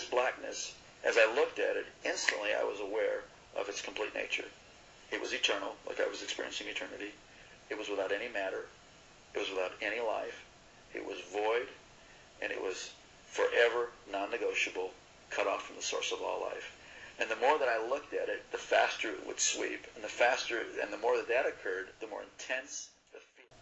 this blackness, as I looked at it, instantly I was aware of its complete nature. It was eternal, like I was experiencing eternity. It was without any matter. It was without any life. It was void, and it was forever non-negotiable, cut off from the source of all life. And the more that I looked at it, the faster it would sweep. And the more that occurred, the more intense the feeling.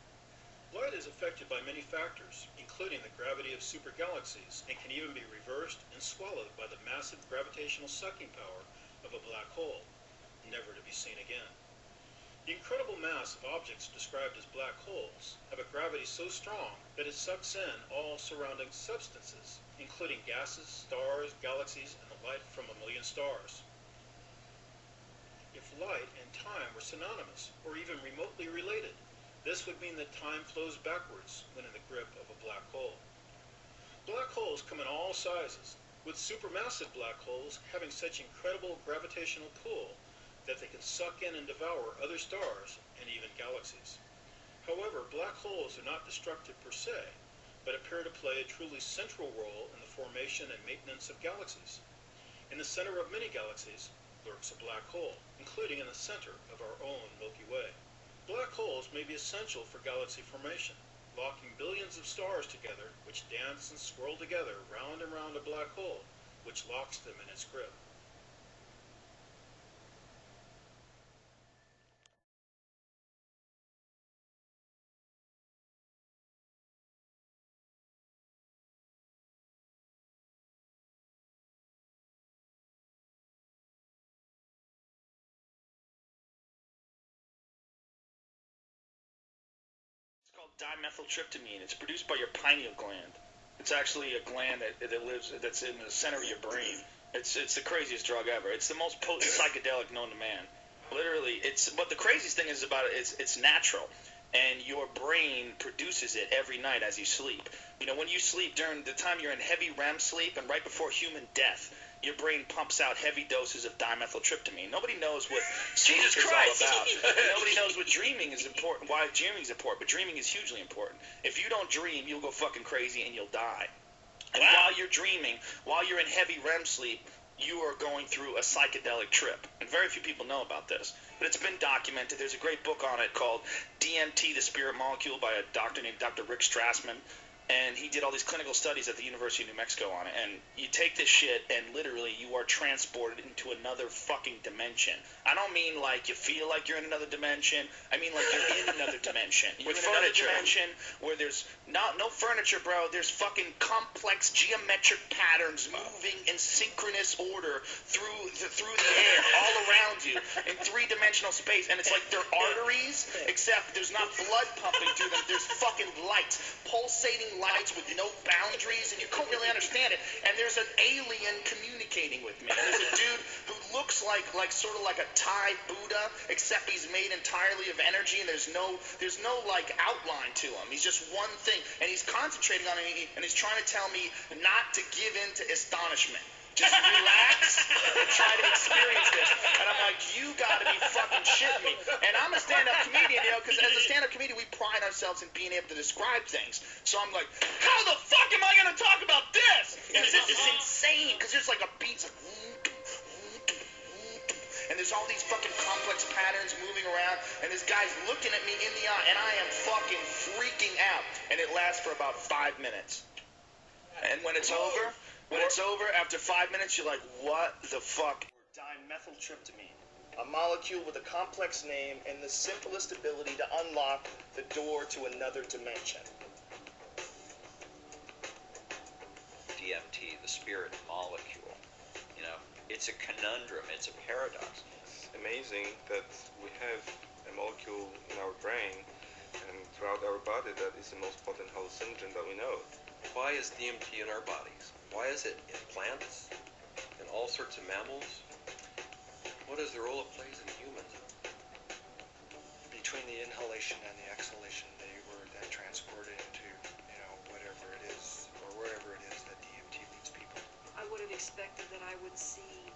Light is affected by many factors, including the gravity of supergalaxies, and can even be reversed and swallowed by the massive gravitational sucking power of a black hole, never to be seen again. The incredible mass of objects described as black holes have a gravity so strong that it sucks in all surrounding substances, including gases, stars, galaxies, and the light from a million stars. If light and time were synonymous, or even remotely related, this would mean that time flows backwards when in the grip of a black hole. Black holes come in all sizes, with supermassive black holes having such incredible gravitational pull that they can suck in and devour other stars and even galaxies. However, black holes are not destructive per se, but appear to play a truly central role in the formation and maintenance of galaxies. In the center of many galaxies lurks a black hole, including in the center of our own Milky Way. Black holes may be essential for galaxy formation, locking billions of stars together, which dance and swirl together round and round a black hole, which locks them in its grip. It's called dimethyltryptamine. It's produced by your pineal gland. It's actually a gland that's in the center of your brain. It's the craziest drug ever. It's the most potent psychedelic known to man. Literally, but the craziest thing is about it is it's natural, and your brain produces it every night as you sleep. You know, when you sleep during the time you're in heavy REM sleep and right before human death, your brain pumps out heavy doses of dimethyltryptamine. Nobody knows what sleep is all about. Nobody knows what dreaming is important, why dreaming is important, but dreaming is hugely important. If you don't dream, you'll go fucking crazy and you'll die. And while you're dreaming, while you're in heavy REM sleep, you are going through a psychedelic trip. And very few people know about this, but it's been documented. There's a great book on it called DMT, The Spirit Molecule, by a doctor named Dr. Rick Strassman. And he did all these clinical studies at the University of New Mexico on it. And you take this shit and literally you are transported into another fucking dimension. I don't mean like you feel like you're in another dimension. I mean like you're in another dimension. You're With in another furniture. dimension where there's no furniture, bro. There's fucking complex geometric patterns moving in synchronous order through the air all around you in three-dimensional space. And it's like they're arteries, except there's not blood pumping through them. There's fucking lights, pulsating lights with no boundaries, and you couldn't really understand it. And there's an alien communicating with me. There's a dude who looks like sort of like a Thai Buddha, except he's made entirely of energy, and there's no like outline to him. He's just one thing, and he's concentrating on it, and he's trying to tell me not to give in to astonishment. Just relax and try to experience this. And I'm like, you gotta be fucking shitting me. And I'm a stand-up comedian, you know, because as a stand-up comedian, we pride ourselves in being able to describe things. So I'm like, how the fuck am I gonna talk about this? And this is insane, because there's like a beat, and there's all these fucking complex patterns moving around, and this guy's looking at me in the eye, and I am fucking freaking out. And it lasts for about 5 minutes. And when it's over, after 5 minutes, you're like, what the fuck? Dimethyltryptamine, a molecule with a complex name and the simplest ability to unlock the door to another dimension. DMT, the spirit molecule. You know, it's a conundrum, it's a paradox. Amazing that we have a molecule in our brain and throughout our body that is the most potent hallucinogen that we know. Why is DMT in our bodies? Why is it in plants, in all sorts of mammals? What is the role it plays in humans? Between the inhalation and the exhalation, they were then transported into, whatever it is, or wherever it is that DMT leads people. I would have expected that I would see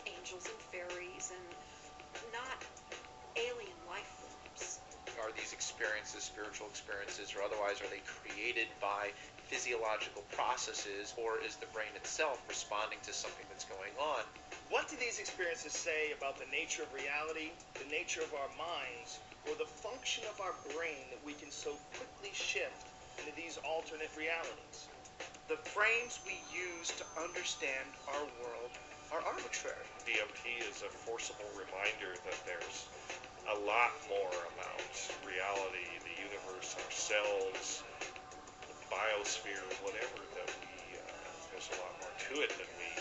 angels and fairies and not alien life forms. Are these experiences spiritual experiences, or otherwise are they created by physiological processes, or is the brain itself responding to something that's going on? What do these experiences say about the nature of reality, the nature of our minds, or the function of our brain that we can so quickly shift into these alternate realities? The frames we use to understand our world are arbitrary. DMT is a forcible reminder that there's a lot more about reality, the universe, ourselves, the biosphere, whatever, that there's a lot more to it than we